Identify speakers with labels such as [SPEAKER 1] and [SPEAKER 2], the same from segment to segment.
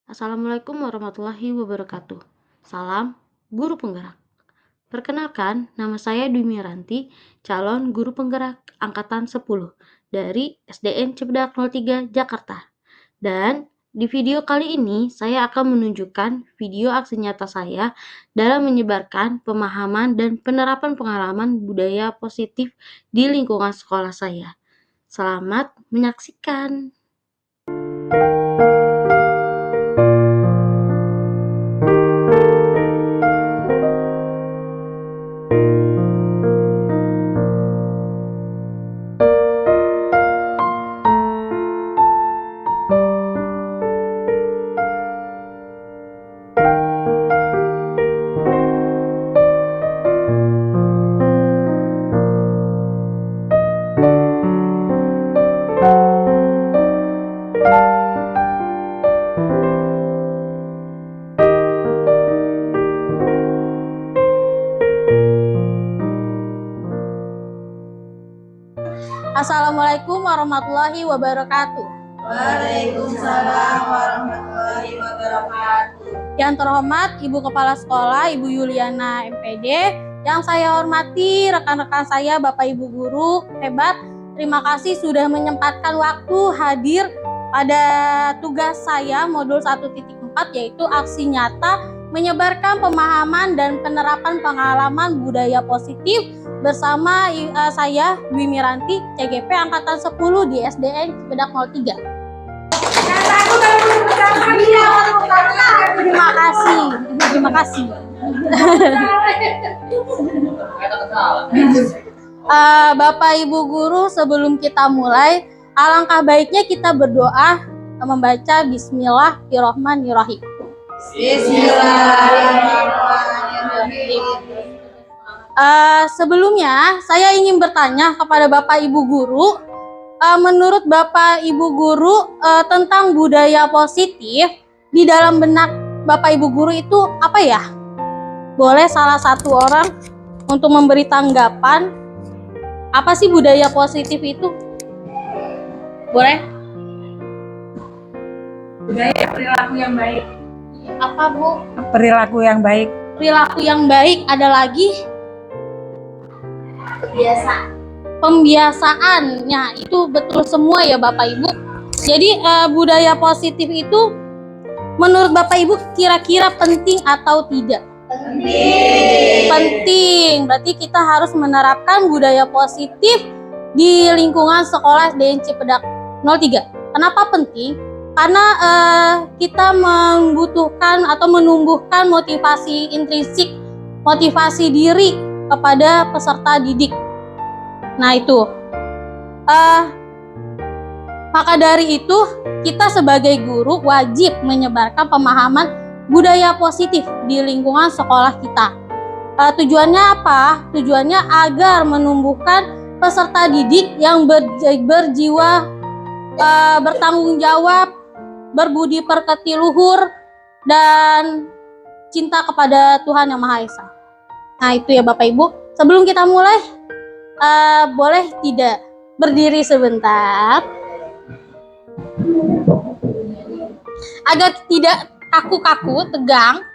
[SPEAKER 1] Assalamualaikum warahmatullahi wabarakatuh. Salam Guru Penggerak. Perkenalkan, nama saya Dwi Miranti, calon Guru Penggerak Angkatan 10 dari SDN Cipedak 03 Jakarta. Dan di video kali ini, saya akan menunjukkan video aksi nyata saya dalam menyebarkan pemahaman dan penerapan pengalaman budaya positif di lingkungan sekolah saya. Selamat menyaksikan.
[SPEAKER 2] Assalamualaikum warahmatullahi wabarakatuh.
[SPEAKER 3] Waalaikumsalam warahmatullahi wabarakatuh.
[SPEAKER 2] Yang terhormat Ibu Kepala Sekolah, Ibu Yuliana MPD. Yang saya hormati rekan-rekan saya, Bapak Ibu Guru hebat. Terima kasih sudah menyempatkan waktu hadir pada tugas saya modul 1.4, yaitu aksi nyata menyebarkan pemahaman dan penerapan pengalaman budaya positif bersama saya Dwi Miranti, CGP Angkatan 10 di SDN Cipedak 03. Terima kasih. Bapak Ibu Guru, sebelum kita mulai, alangkah baiknya kita berdoa membaca Bismillahirrahmanirrahim.
[SPEAKER 3] Bismillahirrahmanirrahim.
[SPEAKER 2] Sebelumnya, saya ingin bertanya kepada Bapak Ibu Guru, menurut Bapak Ibu Guru tentang budaya positif di dalam benak Bapak Ibu Guru itu apa ya? Boleh salah satu orang untuk memberi tanggapan, apa sih budaya positif itu? Boleh?
[SPEAKER 3] Budaya perilaku yang baik.
[SPEAKER 2] Apa, Bu?
[SPEAKER 3] Perilaku yang baik.
[SPEAKER 2] Perilaku yang baik, ada lagi? Pembiasaannya itu betul semua ya Bapak Ibu. Jadi budaya positif itu menurut Bapak Ibu kira-kira penting atau tidak? Penting. Berarti kita harus menerapkan budaya positif di lingkungan sekolah SDN Cipedak 03. Kenapa penting? Karena kita membutuhkan atau menumbuhkan motivasi intrinsik, motivasi diri kepada peserta didik. Nah itu, maka dari itu kita sebagai guru wajib menyebarkan pemahaman budaya positif di lingkungan sekolah kita. Tujuannya apa? Tujuannya agar menumbuhkan peserta didik yang berjiwa bertanggung jawab, berbudi pekerti luhur, dan cinta kepada Tuhan Yang Maha Esa. Nah itu ya Bapak Ibu, sebelum kita mulai, boleh tidak berdiri sebentar agar tidak kaku-kaku, tegang.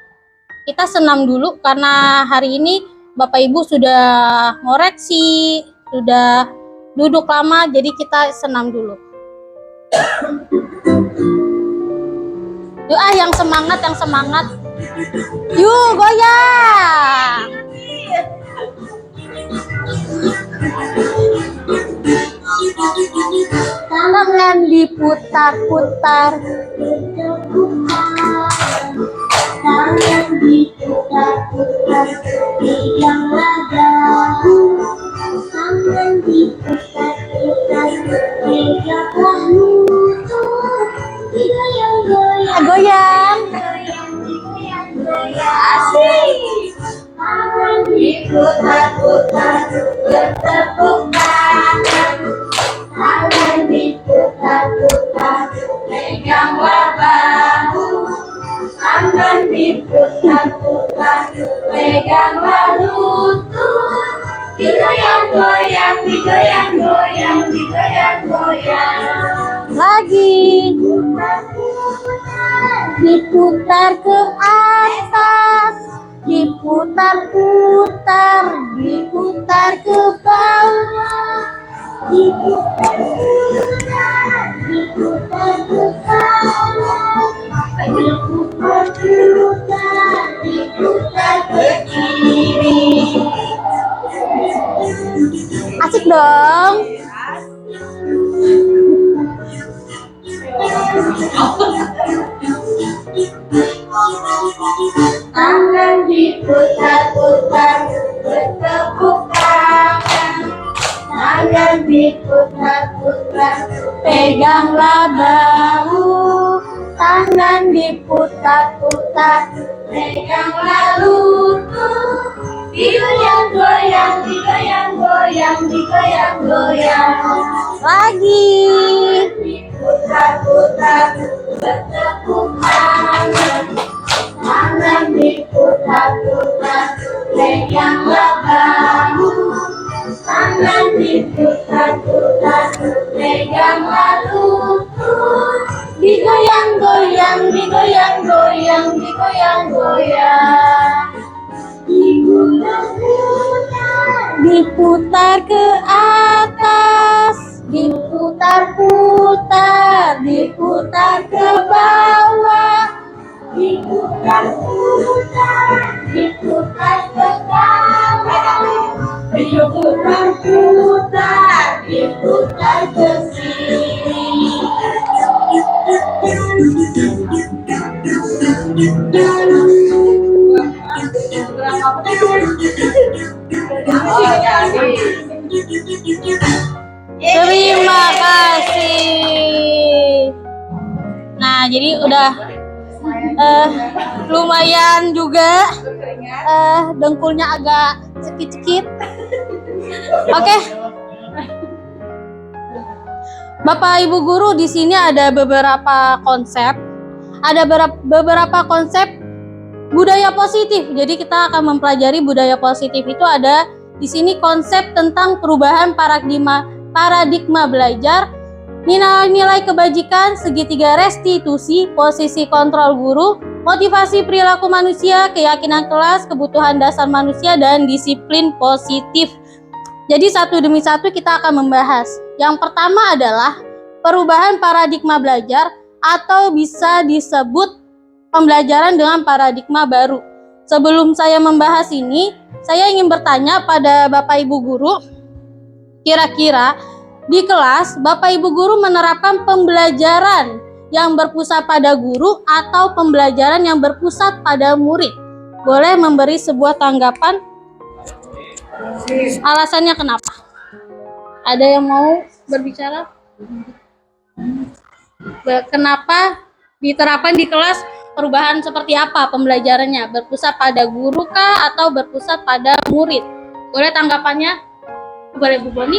[SPEAKER 2] Kita senam dulu karena hari ini Bapak Ibu sudah ngoreksi, sudah duduk lama, jadi kita senam dulu. Yuk yang semangat, yang semangat. Yuk goyang. Tangan diputar-putar, tangan diputar-putar, pegang ladamu. Tangan diputar-putar, peganglah lutut. Goyang-goyang, goyang. Asik. Tangan diputar-putar, bertepuk tangan. Tangan diputar-putar, peganglah bahu. Tangan diputar-putar, peganglah lutut. Digoyang-goyang, digoyang-goyang, digoyang-goyang. Lagi. diputar ke atas, diputar-putar, diputar ke bawah, diputar-putar, diputar ke kanan, diputar-putar, diputar ke kiri. Asik dong. Tangan diputar-putar, bertepuk tangan. Tangan diputar-putar, peganglah bahu. Tangan diputar-putar, peganglah lutut. Digoyang-goyang, digoyang-goyang, digoyang-goyang. Lagi. Diputar-putar, bertepuk tangan. Tangan diputar-putar, peganglah bahu. Tangan diputar-putar, peganglah lutut. Digoyang-goyang, digoyang-goyang, digoyang-goyang. Diputar-putar, diputar ke atas, diputar-putar, diputar ke bawah, diputar-putar, diputar ke kanan, diputar-putar, diputar ke kiri. Terima kasih. Nah, jadi udah lumayan juga, dengkulnya agak cekit-cekit. Oke. Bapak Ibu guru, di sini ada beberapa konsep. Ada beberapa konsep budaya positif. Jadi kita akan mempelajari budaya positif itu ada di sini konsep tentang perubahan paradigma belajar, nilai-nilai kebajikan, segitiga restitusi, posisi kontrol guru, motivasi perilaku manusia, keyakinan kelas, kebutuhan dasar manusia, dan disiplin positif. Jadi satu demi satu kita akan membahas. Yang pertama adalah perubahan paradigma belajar atau bisa disebut pembelajaran dengan paradigma baru. Sebelum saya membahas ini, saya ingin bertanya pada Bapak Ibu guru, kira-kira di kelas Bapak Ibu guru menerapkan pembelajaran yang berpusat pada guru atau pembelajaran yang berpusat pada murid? Boleh memberi sebuah tanggapan? Alasannya kenapa? Ada yang mau berbicara? Kenapa diterapkan di kelas? Perubahan seperti apa pembelajarannya? Berpusat pada guru kah atau berpusat pada murid? Boleh tanggapannya? Boleh Bu Boni?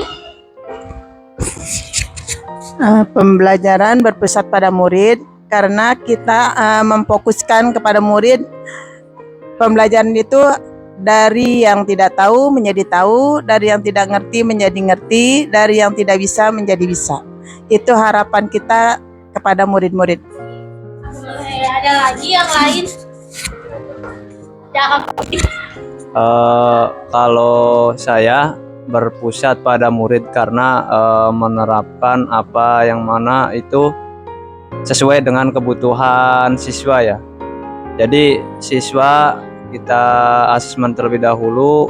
[SPEAKER 4] Pembelajaran berpusat pada murid karena kita memfokuskan kepada murid. Pembelajaran itu dari yang tidak tahu menjadi tahu, dari yang tidak ngerti menjadi ngerti, dari yang tidak bisa menjadi bisa. Itu harapan kita kepada murid-murid.
[SPEAKER 2] Boleh, ada lagi yang lain? Jangan.
[SPEAKER 5] Kalau saya berpusat pada murid karena menerapkan apa yang mana itu sesuai dengan kebutuhan siswa ya. Jadi siswa kita asesmen terlebih dahulu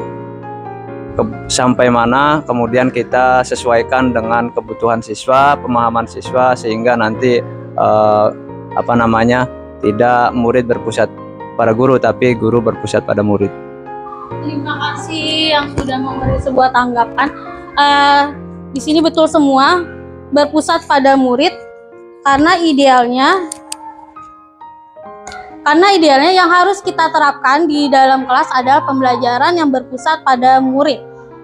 [SPEAKER 5] sampai mana, kemudian kita sesuaikan dengan kebutuhan siswa, pemahaman siswa, sehingga nanti tidak murid berpusat pada guru, tapi guru berpusat pada murid.
[SPEAKER 2] Terima kasih yang sudah memberi sebuah tanggapan. Di sini betul semua, berpusat pada murid karena idealnya yang harus kita terapkan di dalam kelas adalah pembelajaran yang berpusat pada murid.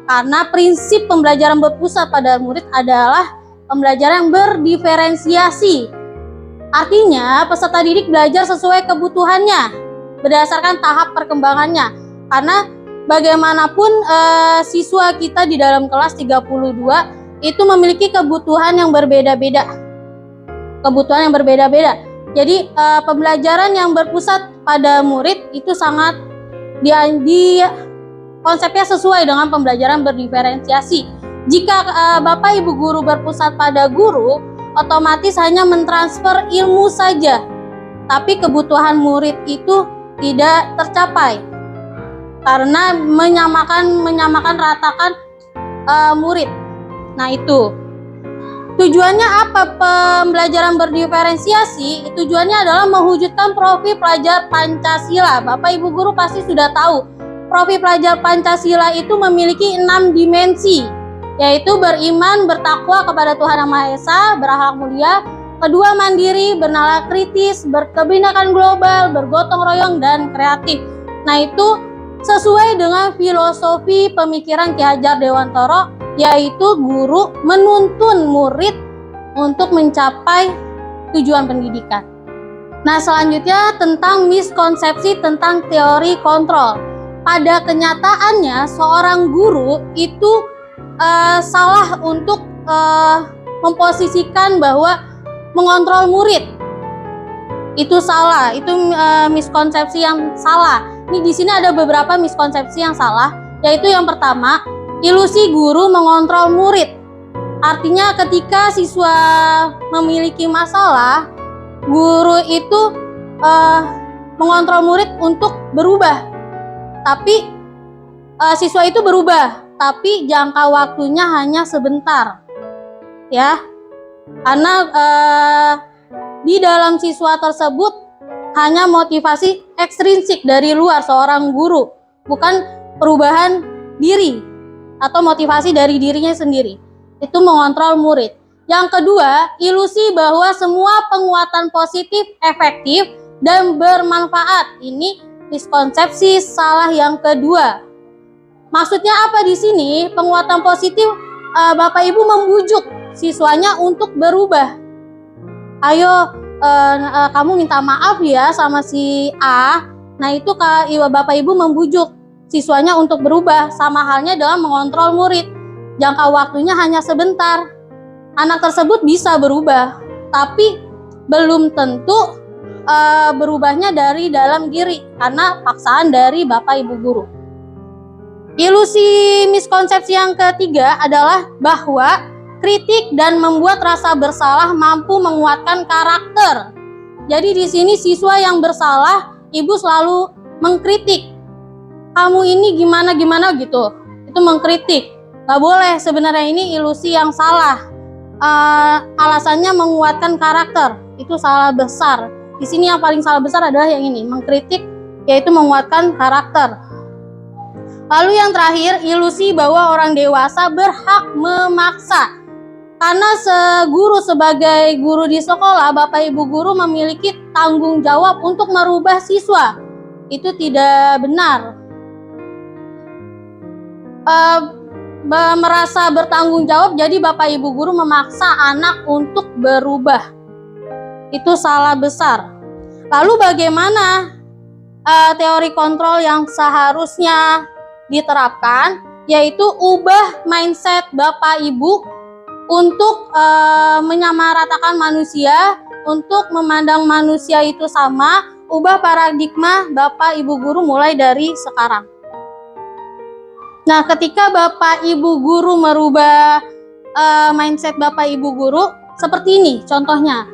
[SPEAKER 2] Karena prinsip pembelajaran berpusat pada murid adalah pembelajaran yang berdiferensiasi. Artinya, peserta didik belajar sesuai kebutuhannya, berdasarkan tahap perkembangannya. Karena bagaimanapun siswa kita di dalam kelas 32 itu memiliki kebutuhan yang berbeda-beda. Jadi pembelajaran yang berpusat pada murid itu sangat konsepnya sesuai dengan pembelajaran berdiferensiasi. Jika Bapak Ibu guru berpusat pada guru, otomatis hanya mentransfer ilmu saja, tapi kebutuhan murid itu tidak tercapai karena menyamakan ratakan murid. Nah, itu tujuannya apa pembelajaran berdiferensiasi? Tujuannya adalah mewujudkan profil pelajar Pancasila. Bapak Ibu guru pasti sudah tahu, profil pelajar Pancasila itu memiliki 6 dimensi, yaitu beriman, bertakwa kepada Tuhan Yang Maha Esa, berakhlak mulia, kedua mandiri, bernalar kritis, berkebinekaan global, bergotong royong, dan kreatif. Nah, itu sesuai dengan filosofi pemikiran Ki Hajar Dewantara, yaitu guru menuntun murid untuk mencapai tujuan pendidikan. Nah, selanjutnya tentang miskonsepsi tentang teori kontrol. Pada kenyataannya, seorang guru itu salah untuk memposisikan bahwa mengontrol murid. Itu salah, itu miskonsepsi yang salah. Ini di sini ada beberapa miskonsepsi yang salah, yaitu yang pertama, ilusi guru mengontrol murid. Artinya ketika siswa memiliki masalah, guru itu mengontrol murid untuk berubah. Tapi siswa itu berubah, tapi jangka waktunya hanya sebentar. Ya. Karena di dalam siswa tersebut hanya motivasi ekstrinsik dari luar seorang guru, bukan perubahan diri atau motivasi dari dirinya sendiri. Itu mengontrol murid. Yang kedua, ilusi bahwa semua penguatan positif efektif dan bermanfaat. Ini miskonsepsi salah yang kedua. Maksudnya apa di sini? Penguatan positif, Bapak Ibu membujuk siswanya untuk berubah. Ayo, kamu minta maaf ya sama si A. Nah, itu Bapak Ibu membujuk siswanya untuk berubah, sama halnya dalam mengontrol murid. Jangka waktunya hanya sebentar. Anak tersebut bisa berubah, tapi belum tentu berubahnya dari dalam diri karena paksaan dari Bapak Ibu guru. Ilusi miskonsepsi yang ketiga adalah bahwa kritik dan membuat rasa bersalah mampu menguatkan karakter. Jadi di sini siswa yang bersalah, ibu selalu mengkritik. Kamu ini gimana gitu. Itu mengkritik. Gak boleh, sebenarnya ini ilusi yang salah. Alasannya menguatkan karakter. Itu salah besar. Di sini yang paling salah besar adalah yang ini, mengkritik, yaitu menguatkan karakter. Lalu yang terakhir, ilusi bahwa orang dewasa berhak memaksa. Karena guru sebagai guru di sekolah, Bapak Ibu guru memiliki tanggung jawab untuk merubah siswa. Itu tidak benar. Merasa bertanggung jawab, jadi Bapak Ibu guru memaksa anak untuk berubah. Itu salah besar. Lalu bagaimana teori kontrol yang seharusnya diterapkan, yaitu ubah mindset Bapak Ibu untuk menyamaratakan manusia, untuk memandang manusia itu sama, ubah paradigma Bapak Ibu guru mulai dari sekarang. Nah, ketika Bapak Ibu guru merubah mindset Bapak Ibu guru, seperti ini contohnya.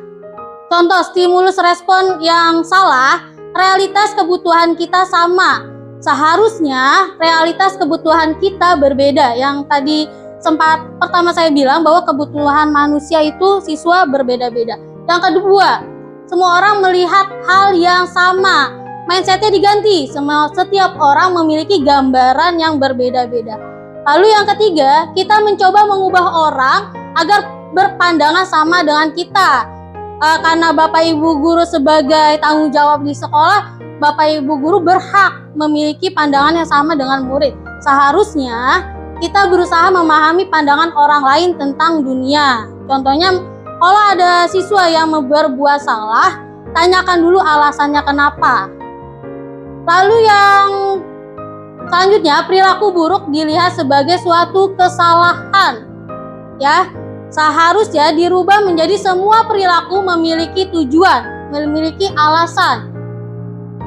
[SPEAKER 2] Contoh stimulus respon yang salah, realitas kebutuhan kita sama. Seharusnya realitas kebutuhan kita berbeda. Yang tadi sempat pertama saya bilang bahwa kebutuhan manusia itu siswa berbeda-beda. Yang kedua, semua orang melihat hal yang sama. Mindsetnya diganti, setiap orang memiliki gambaran yang berbeda-beda. Lalu yang ketiga, kita mencoba mengubah orang agar berpandangan sama dengan kita. Karena Bapak Ibu guru sebagai tanggung jawab di sekolah, Bapak Ibu guru berhak memiliki pandangan yang sama dengan murid. Seharusnya kita berusaha memahami pandangan orang lain tentang dunia. Contohnya, kalau ada siswa yang berbuat salah, tanyakan dulu alasannya kenapa. Lalu yang selanjutnya, perilaku buruk dilihat sebagai suatu kesalahan. Ya, seharusnya dirubah menjadi semua perilaku memiliki tujuan. memiliki alasan.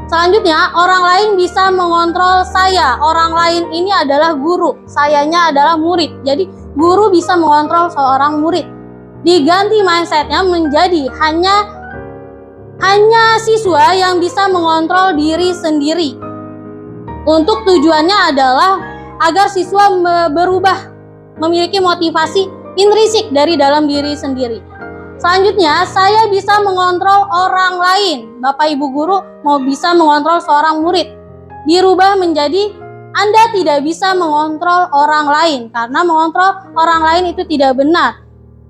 [SPEAKER 2] Selanjutnya, orang lain bisa mengontrol saya. Orang lain ini adalah guru, sayanya adalah murid. Jadi, guru bisa mengontrol seorang murid. Diganti mindsetnya menjadi hanya siswa yang bisa mengontrol diri sendiri. Untuk tujuannya adalah agar siswa berubah, memiliki motivasi intrinsik dari dalam diri sendiri. Selanjutnya, saya bisa mengontrol orang lain. Bapak Ibu guru mau bisa mengontrol seorang murid. Dirubah menjadi Anda tidak bisa mengontrol orang lain, karena mengontrol orang lain itu tidak benar.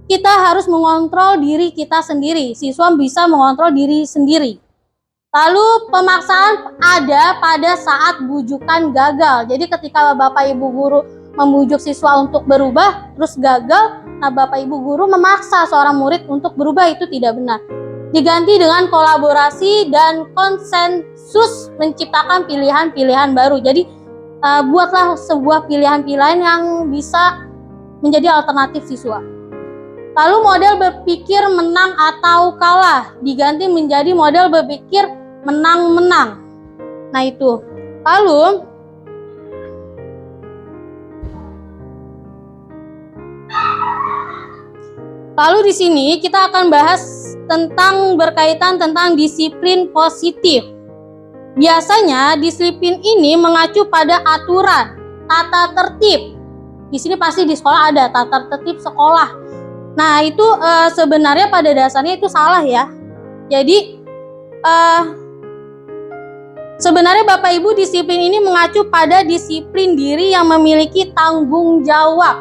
[SPEAKER 2] Kita harus mengontrol diri kita sendiri. Siswa bisa mengontrol diri sendiri. Lalu pemaksaan ada pada saat bujukan gagal. Jadi ketika Bapak Ibu guru membujuk siswa untuk berubah, terus gagal, nah Bapak Ibu guru memaksa seorang murid untuk berubah, itu tidak benar. Diganti dengan kolaborasi dan konsensus menciptakan pilihan-pilihan baru. Jadi buatlah sebuah pilihan-pilihan yang bisa menjadi alternatif siswa. Lalu model berpikir menang atau kalah diganti menjadi model berpikir menang-menang. Nah itu. Lalu di sini kita akan bahas berkaitan tentang disiplin positif. Biasanya disiplin ini mengacu pada aturan, tata tertib. Di sini pasti di sekolah ada tata tertib sekolah. Nah itu sebenarnya pada dasarnya itu salah ya. Jadi sebenarnya Bapak Ibu disiplin ini mengacu pada disiplin diri yang memiliki tanggung jawab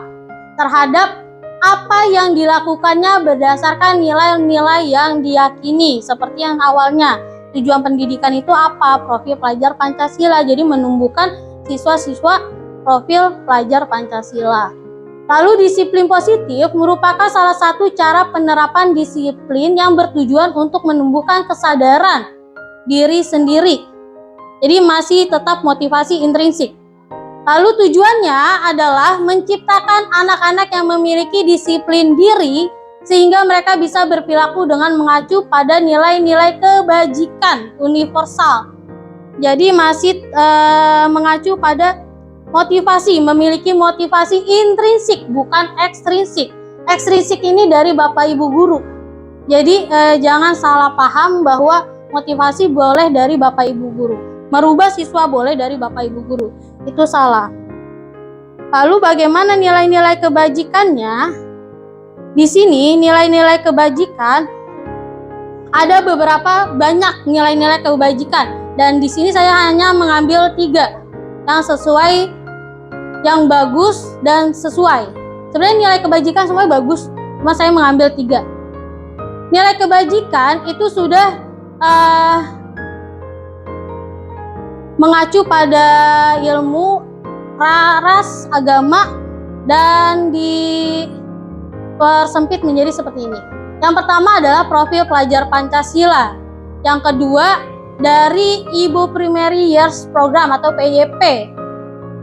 [SPEAKER 2] terhadap apa yang dilakukannya berdasarkan nilai-nilai yang diyakini. Seperti yang awalnya, tujuan pendidikan itu apa? Profil pelajar Pancasila. Jadi menumbuhkan siswa-siswa profil pelajar Pancasila. Lalu disiplin positif merupakan salah satu cara penerapan disiplin yang bertujuan untuk menumbuhkan kesadaran diri sendiri. Jadi masih tetap motivasi intrinsik. Lalu tujuannya adalah menciptakan anak-anak yang memiliki disiplin diri sehingga mereka bisa berperilaku dengan mengacu pada nilai-nilai kebajikan universal. Jadi masih mengacu pada motivasi, memiliki motivasi intrinsik bukan ekstrinsik. Ekstrinsik ini dari Bapak Ibu guru. Jadi jangan salah paham bahwa motivasi boleh dari Bapak Ibu guru. Merubah siswa boleh dari Bapak Ibu guru. Itu salah. Lalu bagaimana nilai-nilai kebajikannya? Di sini nilai-nilai kebajikan ada banyak nilai-nilai kebajikan, dan di sini saya hanya mengambil 3 yang sesuai, yang bagus dan sesuai. Sebenarnya nilai kebajikan semuanya bagus, cuma saya mengambil 3. Nilai kebajikan itu sudah mengacu pada ilmu, ras, agama, dan dipersempit menjadi seperti ini. Yang pertama adalah profil pelajar Pancasila. Yang kedua dari Ibu Primary Years Program atau PYP.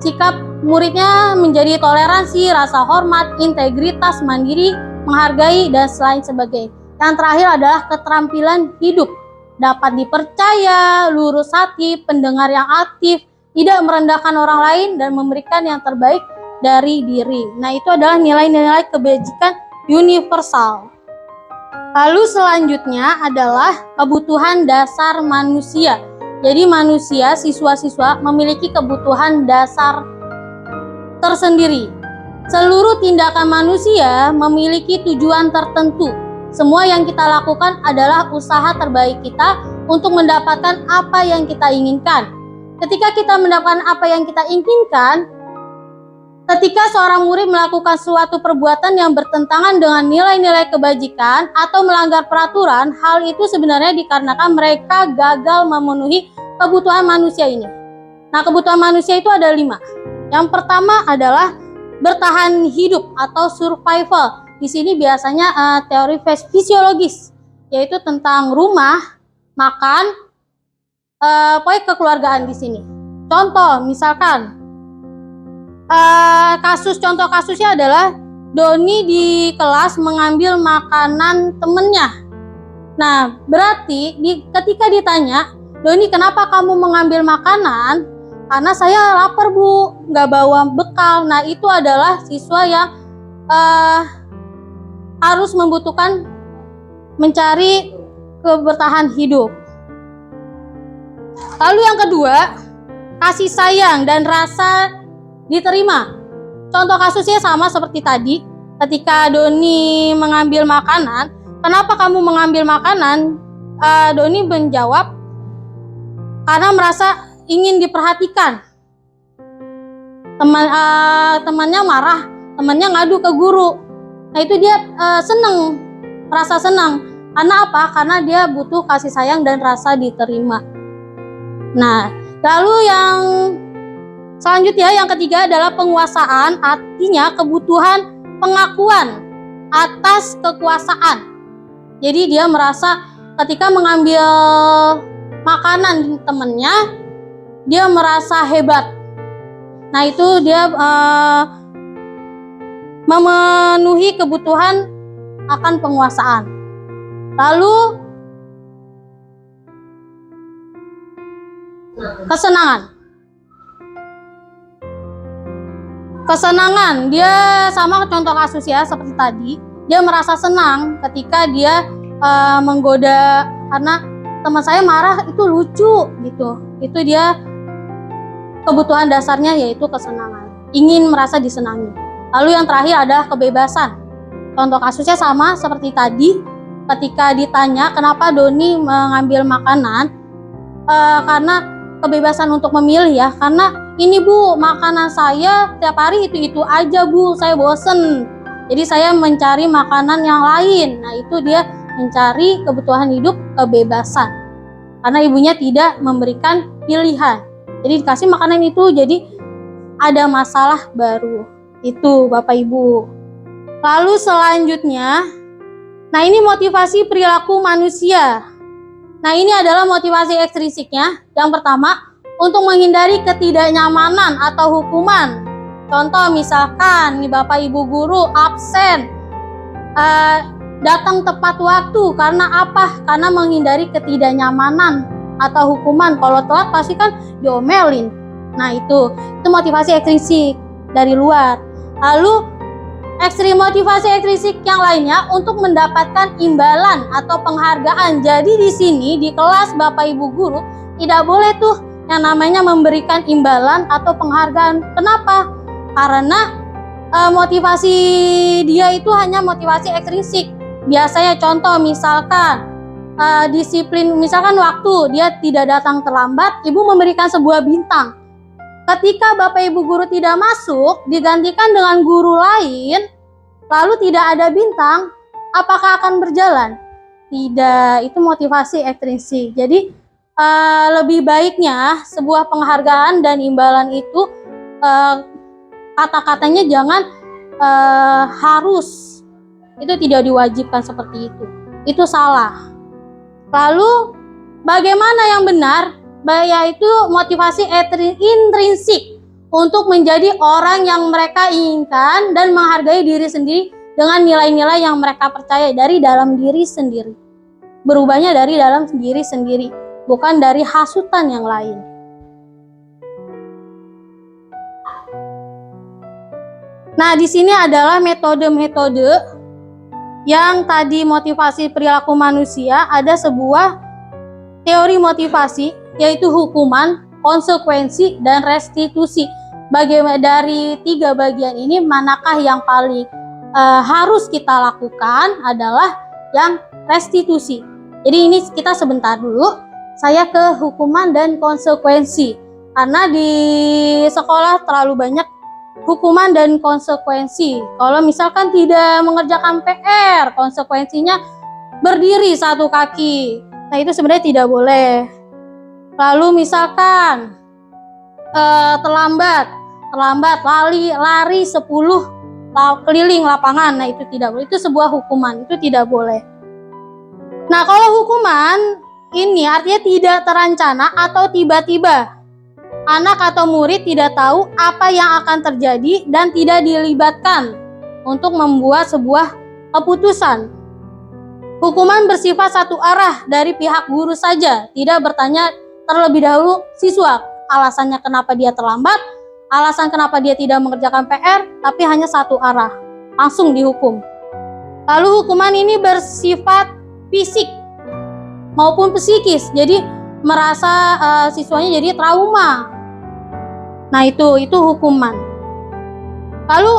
[SPEAKER 2] Sikap muridnya menjadi toleransi, rasa hormat, integritas, mandiri, menghargai, dan lain sebagainya. Yang terakhir adalah keterampilan hidup. Dapat dipercaya, lurus hati, pendengar yang aktif, tidak merendahkan orang lain, dan memberikan yang terbaik dari diri. Nah, itu adalah nilai-nilai kebajikan universal. Lalu selanjutnya adalah kebutuhan dasar manusia. Jadi manusia, siswa-siswa memiliki kebutuhan dasar tersendiri. Seluruh tindakan manusia memiliki tujuan tertentu. Semua yang kita lakukan adalah usaha terbaik kita untuk mendapatkan apa yang kita inginkan. Ketika kita mendapatkan apa yang kita inginkan, ketika seorang murid melakukan suatu perbuatan yang bertentangan dengan nilai-nilai kebajikan atau melanggar peraturan, hal itu sebenarnya dikarenakan mereka gagal memenuhi kebutuhan manusia ini. Nah, kebutuhan manusia itu ada 5. Yang pertama adalah bertahan hidup atau survival. Di sini biasanya teori fisiologis, yaitu tentang rumah, makan, pokoknya kekeluargaan di sini. Contoh, misalkan contoh kasusnya adalah Doni di kelas mengambil makanan temennya. Nah, berarti ketika ditanya, Doni kenapa kamu mengambil makanan? Karena saya lapar Bu, nggak bawa bekal. Nah, itu adalah siswa yang harus membutuhkan mencari kebertahan hidup. Lalu yang kedua, kasih sayang dan rasa diterima. Contoh kasusnya sama seperti tadi, ketika Doni mengambil makanan, kenapa kamu mengambil makanan? Doni menjawab, karena merasa ingin diperhatikan. Temannya marah, temannya ngadu ke guru. Nah itu dia seneng, merasa senang. Karena apa? Karena dia butuh kasih sayang dan rasa diterima. Nah, lalu yang selanjutnya, yang ketiga adalah penguasaan, artinya kebutuhan pengakuan atas kekuasaan. Jadi dia merasa ketika mengambil makanan temannya, dia merasa hebat. Nah itu dia memenuhi kebutuhan akan penguasaan. Lalu kesenangan, dia sama contoh kasus ya seperti tadi, dia merasa senang ketika dia menggoda, karena teman saya marah itu lucu gitu. Itu dia kebutuhan dasarnya, yaitu kesenangan, ingin merasa disenangi. Lalu yang terakhir adalah kebebasan. Contoh kasusnya sama seperti tadi, ketika ditanya kenapa Doni mengambil makanan, karena kebebasan untuk memilih ya, karena ini Bu, makanan saya tiap hari itu aja Bu, saya bosen. Jadi saya mencari makanan yang lain. Nah itu dia mencari kebutuhan hidup, kebebasan. Karena ibunya tidak memberikan pilihan. Jadi dikasih makanan itu, jadi ada masalah baru. Itu Bapak Ibu. Lalu selanjutnya, nah ini motivasi perilaku manusia. Nah ini adalah motivasi ekstrinsiknya. Yang pertama, untuk menghindari ketidaknyamanan atau hukuman. Contoh misalkan nih Bapak Ibu guru absen, datang tepat waktu, karena apa? Karena menghindari ketidaknyamanan atau hukuman. Kalau telat pasti kan diomelin. Nah itu motivasi ekstrinsik dari luar. Lalu motivasi ekstrinsik yang lainnya untuk mendapatkan imbalan atau penghargaan. Jadi di sini di kelas Bapak Ibu guru tidak boleh tuh yang namanya memberikan imbalan atau penghargaan. Kenapa? Karena motivasi dia itu hanya motivasi ekstrinsik. Biasanya contoh misalkan disiplin, misalkan waktu dia tidak datang terlambat, ibu memberikan sebuah bintang. Ketika Bapak Ibu guru tidak masuk, digantikan dengan guru lain, lalu tidak ada bintang, apakah akan berjalan? Tidak, itu motivasi ekstrinsik. Jadi lebih baiknya sebuah penghargaan dan imbalan itu kata-katanya jangan harus, itu tidak diwajibkan seperti itu. Itu salah. Lalu bagaimana yang benar? Yaitu motivasi intrinsik untuk menjadi orang yang mereka inginkan dan menghargai diri sendiri dengan nilai-nilai yang mereka percaya dari dalam diri sendiri. Berubahnya dari dalam diri sendiri, bukan dari hasutan yang lain. Nah, di sini adalah metode-metode yang tadi motivasi perilaku manusia, ada sebuah teori motivasi, yaitu hukuman, konsekuensi, dan restitusi. Dari 3 bagian ini, manakah yang paling harus kita lakukan adalah yang restitusi. Jadi ini kita sebentar dulu, saya ke hukuman dan konsekuensi. Karena di sekolah terlalu banyak hukuman dan konsekuensi. Kalau misalkan tidak mengerjakan PR, konsekuensinya berdiri 1 kaki. Nah itu sebenarnya tidak boleh. Lalu misalkan terlambat lari 10 keliling lapangan, nah itu tidak boleh. Itu sebuah hukuman, itu tidak boleh. Nah kalau hukuman ini artinya tidak terencana atau tiba-tiba. Anak atau murid tidak tahu apa yang akan terjadi dan tidak dilibatkan untuk membuat sebuah keputusan. Hukuman bersifat satu arah dari pihak guru saja, tidak bertanya terlebih dahulu siswa alasannya kenapa dia terlambat, alasan kenapa dia tidak mengerjakan PR, tapi hanya satu arah, langsung dihukum. Lalu hukuman ini bersifat fisik maupun psikis, jadi merasa siswanya jadi trauma. Nah itu hukuman. Lalu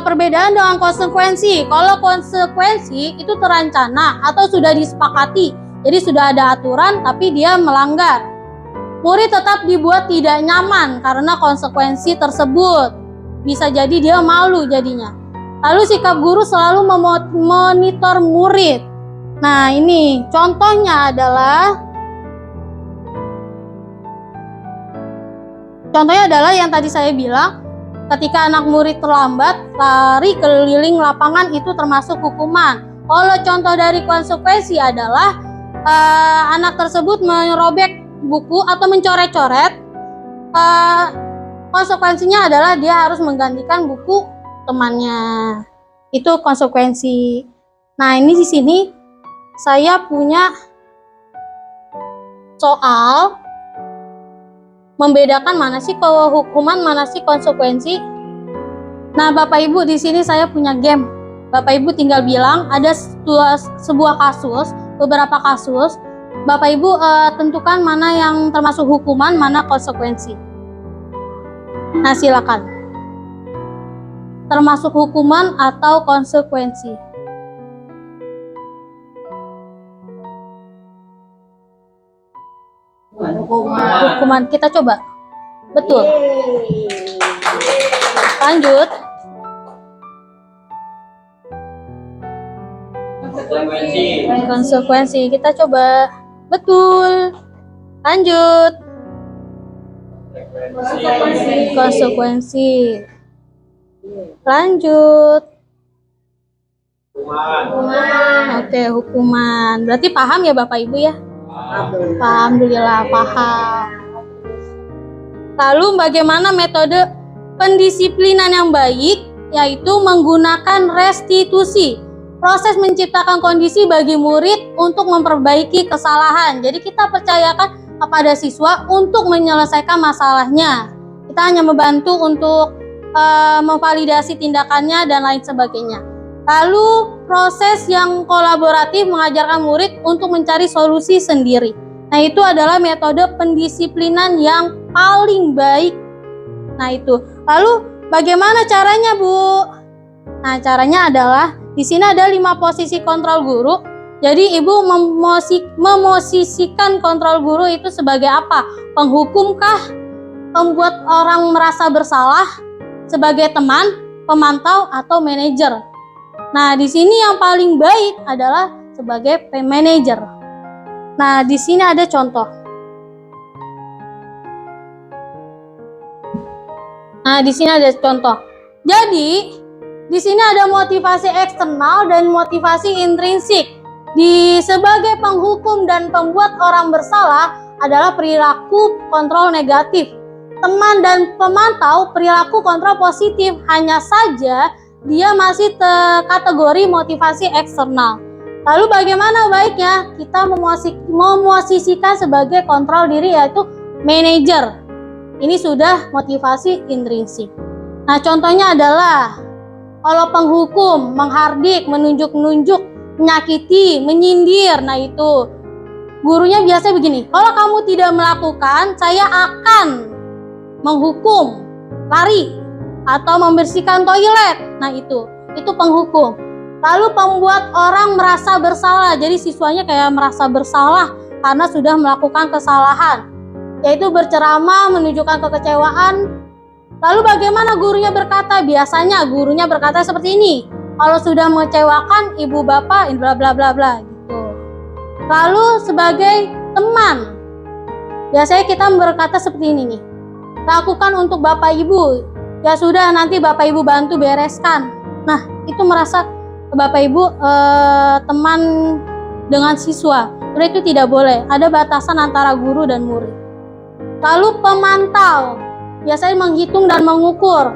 [SPEAKER 2] perbedaan dengan konsekuensi. Kalau konsekuensi itu terancana atau sudah disepakati, jadi sudah ada aturan tapi dia melanggar. Murid tetap dibuat tidak nyaman karena konsekuensi tersebut. Bisa jadi dia malu jadinya. Lalu sikap guru selalu memonitor murid. Nah ini contohnya adalah yang tadi saya bilang, ketika anak murid terlambat, lari keliling lapangan itu termasuk hukuman. Kalau contoh dari konsekuensi adalah anak tersebut merobek buku atau mencoret-coret, konsekuensinya adalah dia harus menggantikan buku temannya. Itu konsekuensi. Nah, ini di sini saya punya soal membedakan mana sih hukuman, mana sih konsekuensi. Nah, Bapak Ibu, di sini saya punya game. Bapak Ibu tinggal bilang ada sebuah kasus, beberapa kasus. Bapak Ibu tentukan mana yang termasuk hukuman, mana konsekuensi. Nah, silakan. Termasuk hukuman atau konsekuensi. Hukuman, kita coba. Betul. Lanjut. Konsekuensi, kita coba. Betul. Lanjut. Konsekuensi. Lanjut. Oke, hukuman. Berarti paham ya Bapak Ibu ya? Alhamdulillah paham. Lalu bagaimana metode pendisiplinan yang baik? Yaitu menggunakan restitusi. Proses menciptakan kondisi bagi murid untuk memperbaiki kesalahan. Jadi kita percayakan kepada siswa untuk menyelesaikan masalahnya. Kita hanya membantu untuk memvalidasi tindakannya dan lain sebagainya. Lalu proses yang kolaboratif mengajarkan murid untuk mencari solusi sendiri. Nah itu adalah metode pendisiplinan yang paling baik. Nah itu. Lalu bagaimana caranya Bu? Nah caranya adalah di sini ada 5 posisi kontrol guru. Jadi Ibu memosisikan kontrol guru itu sebagai apa? Penghukumkah? Membuat orang merasa bersalah? Sebagai teman, pemantau, atau manajer? Nah, di sini yang paling baik adalah sebagai manajer. Nah, di sini ada contoh. Jadi, di sini ada motivasi eksternal dan motivasi intrinsik. Sebagai penghukum dan pembuat orang bersalah adalah perilaku kontrol negatif. Teman dan pemantau perilaku kontrol positif, hanya saja dia masih kategori motivasi eksternal. Lalu bagaimana baiknya? Kita memosisikan sebagai kontrol diri yaitu manajer. Ini sudah motivasi intrinsik. Nah contohnya adalah kalau penghukum, menghardik, menunjuk-nunjuk, menyakiti, menyindir. Nah itu gurunya biasa begini, kalau kamu tidak melakukan, saya akan menghukum, lari, atau membersihkan toilet. Nah itu penghukum. Lalu pembuat orang merasa bersalah. Jadi siswanya kayak merasa bersalah karena sudah melakukan kesalahan, yaitu berceramah, menunjukkan kekecewaan. Lalu bagaimana gurunya berkata? Biasanya gurunya berkata seperti ini, kalau sudah mengecewakan ibu bapak, bla bla bla bla gitu. Lalu sebagai teman, biasanya kita berkata seperti ini nih, lakukan untuk bapak ibu, ya sudah nanti bapak ibu bantu bereskan. Nah itu merasa bapak ibu teman dengan siswa. Itu tidak boleh, ada batasan antara guru dan murid. Lalu pemantau, biasanya menghitung dan mengukur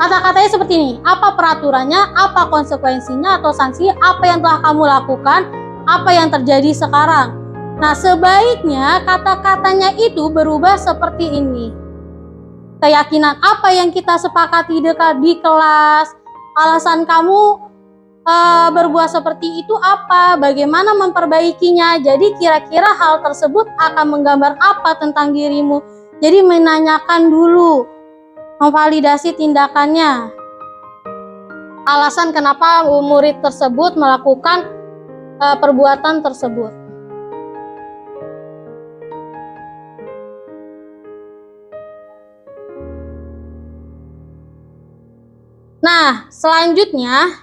[SPEAKER 2] Kata-katanya seperti ini, apa peraturannya, apa konsekuensinya atau sanksi, apa yang telah kamu lakukan, apa yang terjadi sekarang. Nah, sebaiknya kata-katanya itu berubah seperti ini. Keyakinan apa yang kita sepakati di kelas, alasan kamu berbuat seperti itu apa, bagaimana memperbaikinya. Jadi kira-kira hal tersebut akan menggambar apa tentang dirimu. Jadi menanyakan dulu, memvalidasi tindakannya, alasan kenapa murid tersebut melakukan perbuatan tersebut. Nah, selanjutnya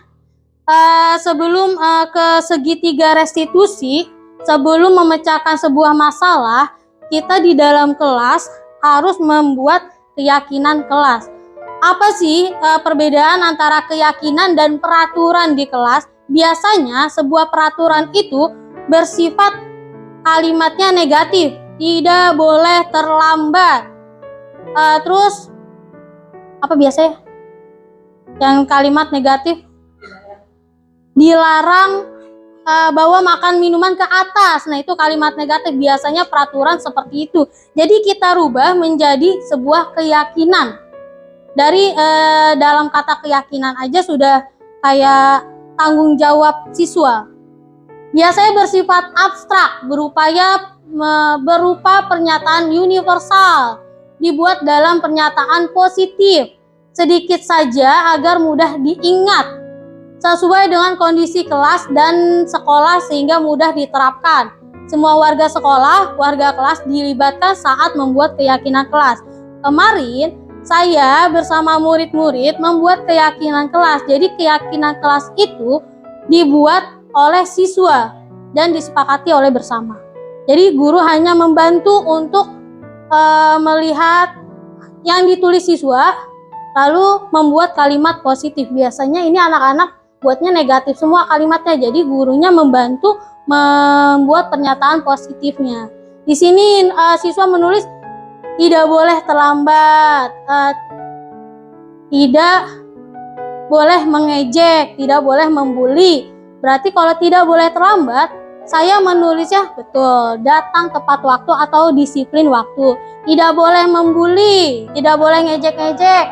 [SPEAKER 2] sebelum ke segitiga restitusi, sebelum memecahkan sebuah masalah, kita di dalam kelas harus membuat keyakinan kelas. Apa sih perbedaan antara keyakinan dan peraturan di kelas? Biasanya sebuah peraturan itu bersifat kalimatnya negatif, tidak boleh terlambat. Terus apa biasanya? Yang kalimat negatif, dilarang bawa makan minuman ke atas. Nah, itu kalimat negatif, biasanya peraturan seperti itu. Jadi kita rubah menjadi sebuah keyakinan. Dari dalam kata keyakinan aja sudah kayak tanggung jawab siswa. Biasanya bersifat abstrak, berupa pernyataan universal, dibuat dalam pernyataan positif, sedikit saja agar mudah diingat, sesuai dengan kondisi kelas dan sekolah sehingga mudah diterapkan. Semua warga sekolah, warga kelas dilibatkan saat membuat keyakinan kelas. Kemarin saya bersama murid-murid membuat keyakinan kelas. Jadi keyakinan kelas itu dibuat oleh siswa dan disepakati oleh bersama. Jadi guru hanya membantu untuk melihat yang ditulis siswa, lalu membuat kalimat positif. Biasanya ini anak-anak buatnya negatif semua kalimatnya, jadi gurunya membantu membuat pernyataan positifnya. Di sini siswa menulis tidak boleh terlambat, tidak boleh mengejek, tidak boleh membuli. Berarti kalau tidak boleh terlambat, saya menulisnya betul, datang tepat waktu atau disiplin waktu. Tidak boleh membuli, tidak boleh ngejek-ngejek,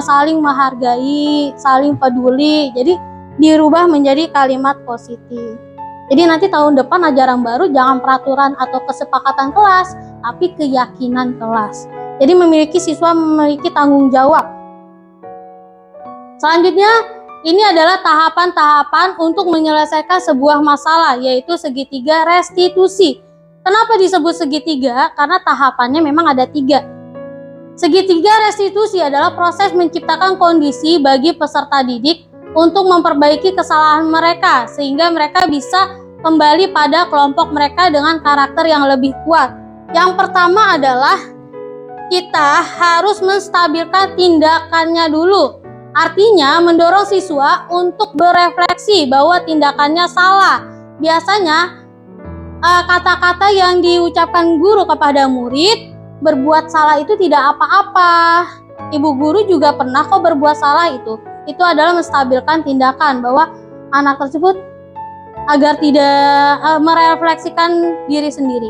[SPEAKER 2] saling menghargai, saling peduli. Jadi dirubah menjadi kalimat positif. Jadi nanti tahun depan ajaran baru jangan peraturan atau kesepakatan kelas, tapi keyakinan kelas. Jadi siswa memiliki tanggung jawab. Selanjutnya, ini adalah tahapan-tahapan untuk menyelesaikan sebuah masalah, yaitu segitiga restitusi. Kenapa disebut segitiga? Karena tahapannya memang ada 3. Segitiga restitusi adalah proses menciptakan kondisi bagi peserta didik untuk memperbaiki kesalahan mereka, sehingga mereka bisa kembali pada kelompok mereka dengan karakter yang lebih kuat. Yang pertama adalah kita harus menstabilkan tindakannya dulu. Artinya mendorong siswa untuk berefleksi bahwa tindakannya salah. Biasanya kata-kata yang diucapkan guru kepada murid, berbuat salah itu tidak apa-apa. Ibu guru juga pernah kok berbuat salah itu. Itu adalah menstabilkan tindakan bahwa anak tersebut agar tidak merefleksikan diri sendiri.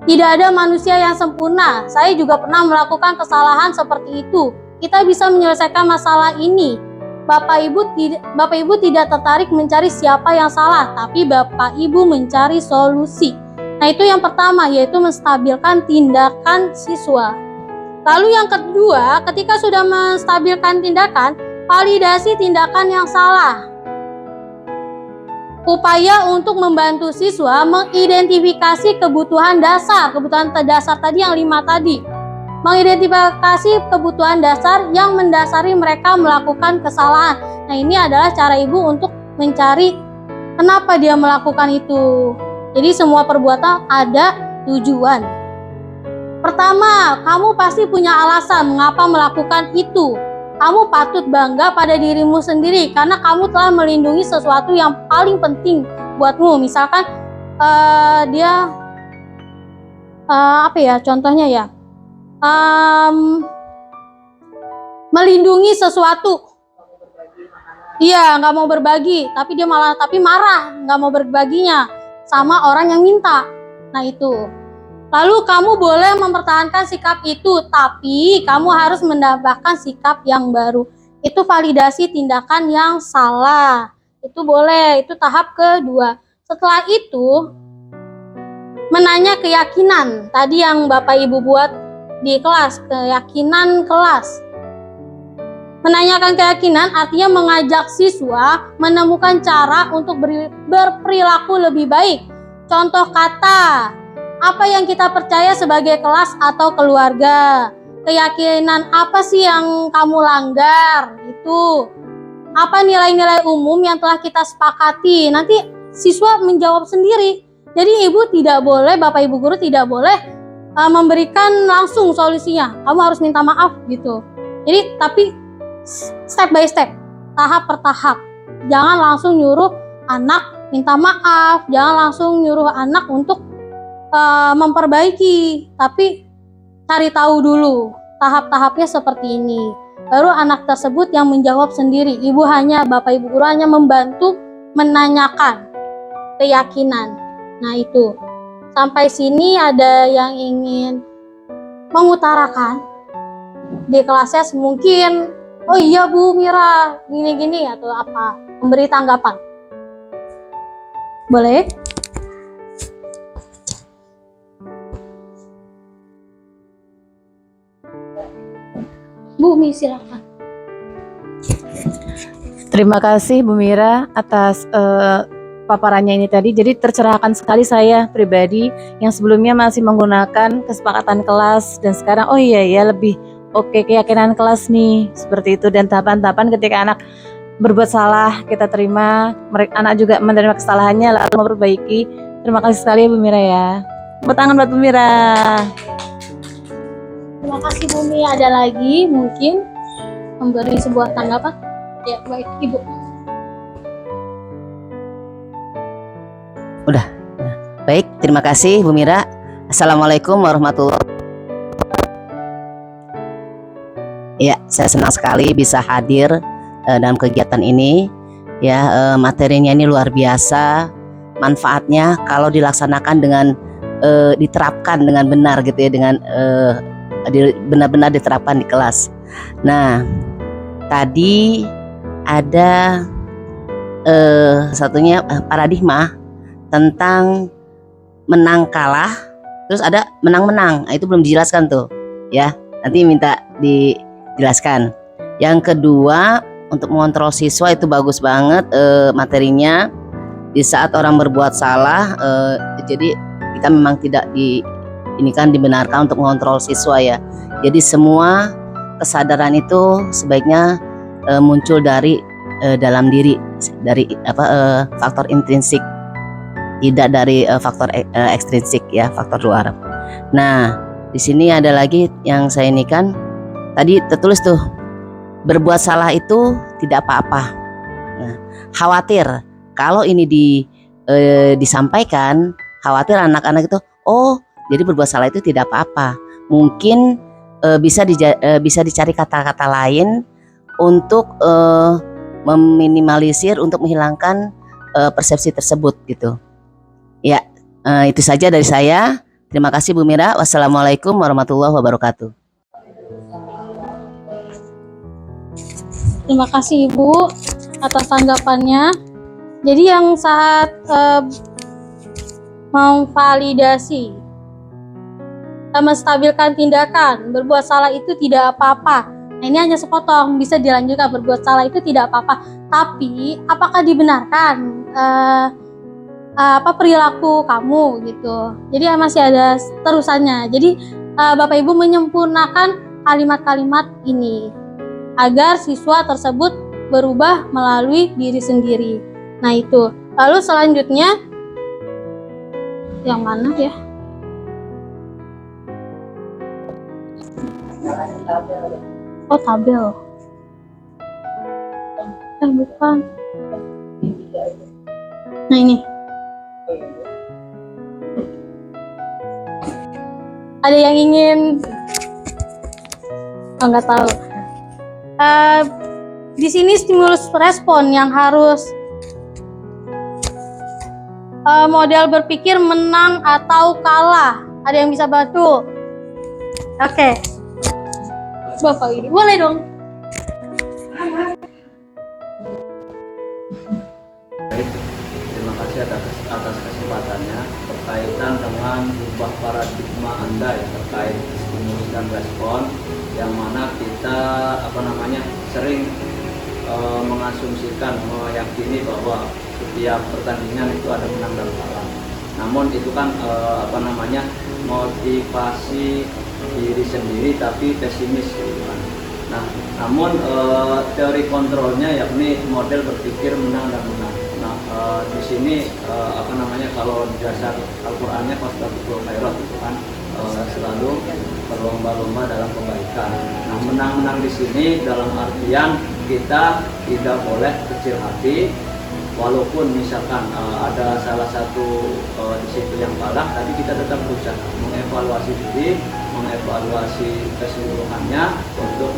[SPEAKER 2] Tidak ada manusia yang sempurna. Saya juga pernah melakukan kesalahan seperti itu. Kita bisa menyelesaikan masalah ini. Bapak Ibu tidak tertarik mencari siapa yang salah, tapi Bapak Ibu mencari solusi. Nah, itu yang pertama, yaitu menstabilkan tindakan siswa. Lalu yang kedua, ketika sudah menstabilkan tindakan, validasi tindakan yang salah. Upaya untuk membantu siswa mengidentifikasi kebutuhan dasar tadi yang 5 tadi. Mengidentifikasi kebutuhan dasar yang mendasari mereka melakukan kesalahan. Nah, ini adalah cara ibu untuk mencari kenapa dia melakukan itu. Jadi semua perbuatan ada tujuan. Pertama, kamu pasti punya alasan mengapa melakukan itu. Kamu patut bangga pada dirimu sendiri karena kamu telah melindungi sesuatu yang paling penting buatmu. Misalkan dia contohnya ya, melindungi sesuatu. Iya, nggak mau berbagi, tapi dia malah marah, nggak mau berbaginya sama orang yang minta. Nah itu. Lalu kamu boleh mempertahankan sikap itu, tapi kamu harus menambahkan sikap yang baru. Itu validasi tindakan yang salah. Itu boleh, itu tahap kedua. Setelah itu, menanya keyakinan. Tadi yang Bapak Ibu buat di kelas, keyakinan kelas. Menanyakan keyakinan artinya mengajak siswa menemukan cara untuk berperilaku lebih baik. Contoh kata, apa yang kita percaya sebagai kelas atau keluarga? Keyakinan apa sih yang kamu langgar? Itu. Apa nilai-nilai umum yang telah kita sepakati? Nanti siswa menjawab sendiri. Jadi ibu tidak boleh, Bapak Ibu guru tidak boleh memberikan langsung solusinya. Kamu harus minta maaf gitu. Jadi tapi step by step, tahap per tahap. Jangan langsung nyuruh anak minta maaf, jangan langsung nyuruh anak untuk memperbaiki, tapi cari tahu dulu tahap-tahapnya seperti ini. Baru anak tersebut yang menjawab sendiri. Ibu hanya, Bapak Ibu guru hanya membantu menanyakan keyakinan. Nah itu. Sampai sini ada yang ingin mengutarakan di kelasnya mungkin, oh iya Bu Mira, gini-gini atau apa, memberi tanggapan. Boleh? Bu Mi, silakan.
[SPEAKER 6] Terima kasih Bu Mira atas paparannya ini tadi. Jadi tercerahkan sekali saya pribadi yang sebelumnya masih menggunakan kesepakatan kelas dan sekarang oh iya ya lebih oke keyakinan kelas nih seperti itu, dan tahapan-tahapan ketika anak berbuat salah kita terima, anak juga menerima kesalahannya lalu memperbaiki. Terima kasih sekali Bu Mira ya. Tepuk tangan buat Bu Mira.
[SPEAKER 2] Terima kasih Bu Mi. Ada lagi mungkin memberi sebuah tanggapan? Ya, baik Ibu.
[SPEAKER 7] Baik, terima kasih Bu Mira. Assalamualaikum warahmatullahi wabarakatuh. Ya, saya senang sekali bisa hadir dalam kegiatan ini. Ya, materinya ini luar biasa. Manfaatnya kalau dilaksanakan dengan diterapkan dengan benar gitu ya, dengan benar-benar diterapkan di kelas. Nah, tadi ada satunya paradigma tentang menang kalah, terus ada menang-menang. Nah, itu belum dijelaskan tuh ya, nanti minta dijelaskan. Yang kedua, untuk mengontrol siswa itu bagus banget materinya. Di saat orang berbuat salah, jadi kita memang tidak dibenarkan untuk mengontrol siswa ya. Jadi semua kesadaran itu sebaiknya muncul dari dalam diri, dari faktor intrinsik, tidak dari faktor ekstrinsik ya, faktor luar. Nah, di sini ada lagi yang saya ini kan tadi tertulis tuh, berbuat salah itu tidak apa-apa. Nah, khawatir kalau ini disampaikan, khawatir anak-anak itu, oh jadi berbuat salah itu tidak apa-apa. Mungkin bisa dicari kata-kata lain untuk meminimalisir, untuk menghilangkan persepsi tersebut gitu. Ya, itu saja dari saya. Terima kasih Bu Mira. Wassalamualaikum warahmatullahi wabarakatuh.
[SPEAKER 2] Terima kasih Ibu atas tanggapannya. Jadi yang saat memvalidasi, menstabilkan tindakan, berbuat salah itu tidak apa-apa. Nah, ini hanya sepotong, bisa dilanjutkan, berbuat salah itu tidak apa-apa. Tapi apakah dibenarkan perilaku kamu gitu. Jadi masih ada terusannya. Jadi Bapak Ibu menyempurnakan kalimat-kalimat ini agar siswa tersebut berubah melalui diri sendiri. Nah itu. Lalu selanjutnya yang mana ya? Oh, tabel. Bukan. Nah ini. Ada yang ingin? Oh, nggak tahu. Di sini stimulus respon yang harus model berpikir menang atau kalah. Ada yang bisa bantu? Oke. Bapak ini boleh dong.
[SPEAKER 5] Terima kasih atas kesempatannya berkaitan dengan ubah paradigma Anda ya terkait stimulus dan respon, yang mana kita sering mengasumsikan, meyakini bahwa setiap pertandingan itu ada menang dan kalah. Namun itu kan motivasi diri sendiri tapi pesimis gitu kan. Nah, namun teori kontrolnya yakni model berpikir menang dan menang. Nah, di sini kalau dasar Al-Qur'annya fastabiqul khairat itu kan selalu berlomba-lomba dalam kebaikan. Nah, menang-menang di sini dalam artian kita tidak boleh kecil hati, walaupun misalkan ada salah satu di situ yang kalah, tapi kita tetap berusaha mengevaluasi diri, mengevaluasi keseluruhannya untuk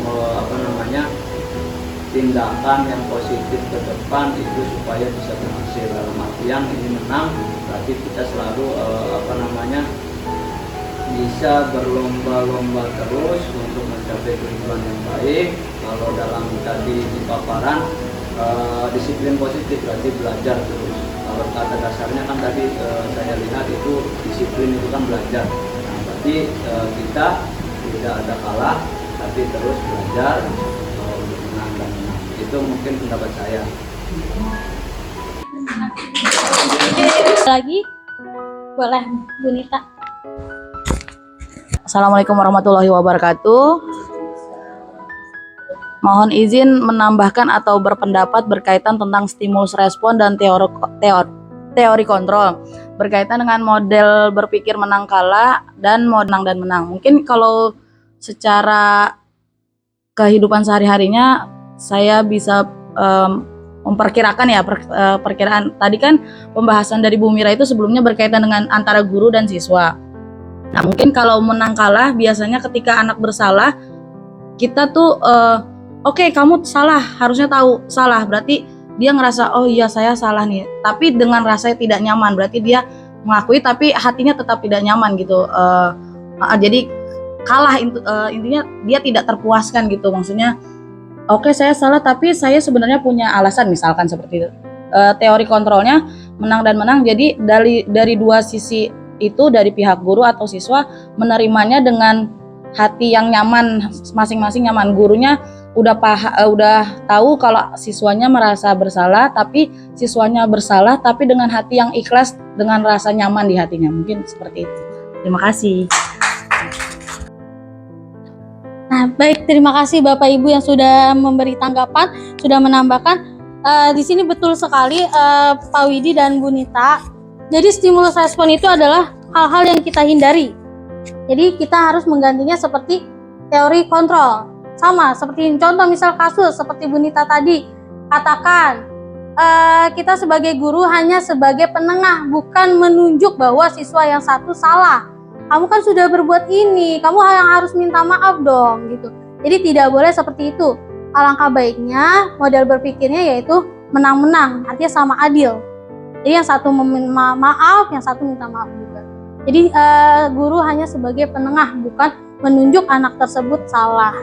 [SPEAKER 5] tindakan yang positif ke depan itu supaya bisa berhasil. Dalam artian ini menang berarti kita selalu bisa berlomba-lomba terus untuk mencapai tujuan yang baik. Kalau dalam tadi di paparan disiplin positif berarti belajar terus. Kalau kata dasarnya kan tadi saya lihat itu disiplin itu kan belajar. Nah, berarti kita tidak ada kalah tapi terus belajar untuk menang dan menang. Itu mungkin pendapat saya.
[SPEAKER 2] Lagi boleh Bu Nita.
[SPEAKER 6] Assalamualaikum warahmatullahi wabarakatuh. Mohon izin menambahkan atau berpendapat berkaitan tentang stimulus respon dan teori kontrol berkaitan dengan model berpikir menang kalah dan menang dan menang. Mungkin kalau secara kehidupan sehari-harinya saya bisa memperkirakan ya perkiraan. Tadi kan pembahasan dari Bu Mira itu sebelumnya berkaitan dengan antara guru dan siswa. Nah, mungkin kalau menang kalah biasanya ketika anak bersalah kita tuh oke, kamu salah, harusnya tahu salah, berarti dia ngerasa oh iya saya salah nih, tapi dengan rasa tidak nyaman, berarti dia mengakui tapi hatinya tetap tidak nyaman gitu. Jadi kalah intinya dia tidak terpuaskan gitu, maksudnya oke saya salah tapi saya sebenarnya punya alasan, misalkan seperti itu. Teori kontrolnya menang dan menang, jadi dari dua sisi itu, dari pihak guru atau siswa menerimanya dengan hati yang nyaman, masing-masing nyaman. Gurunya udah tahu kalau siswanya merasa bersalah, tapi siswanya bersalah tapi dengan hati yang ikhlas, dengan rasa nyaman di hatinya. Mungkin seperti itu. Terima kasih.
[SPEAKER 2] Nah, baik, terima kasih Bapak Ibu yang sudah memberi tanggapan, sudah menambahkan. Di sini betul sekali Pak Widi dan Bu Nita. Jadi stimulus respon itu adalah hal-hal yang kita hindari. Jadi kita harus menggantinya seperti teori kontrol. Sama seperti contoh misal kasus seperti Bu Nita tadi katakan, kita sebagai guru hanya sebagai penengah, bukan menunjuk bahwa siswa yang satu salah. Kamu kan sudah berbuat ini, kamu yang harus minta maaf dong gitu. Jadi tidak boleh seperti itu. Alangkah baiknya model berpikirnya yaitu menang-menang, artinya sama adil. Jadi yang satu meminta maaf, yang satu minta maaf juga. Jadi guru hanya sebagai penengah, bukan menunjuk anak tersebut salah.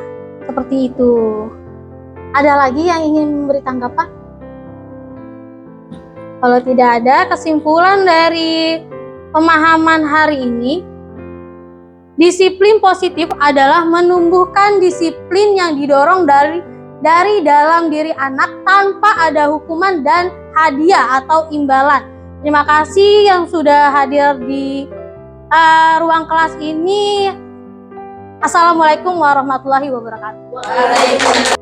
[SPEAKER 2] Seperti itu. Ada lagi yang ingin memberi tanggapan? Kalau tidak ada, kesimpulan dari pemahaman hari ini, disiplin positif adalah menumbuhkan disiplin yang didorong dari dalam diri anak tanpa ada hukuman dan hadiah atau imbalan. Terima kasih yang sudah hadir di ruang kelas ini. Assalamualaikum warahmatullahi wabarakatuh.
[SPEAKER 3] Waalaikumsalam.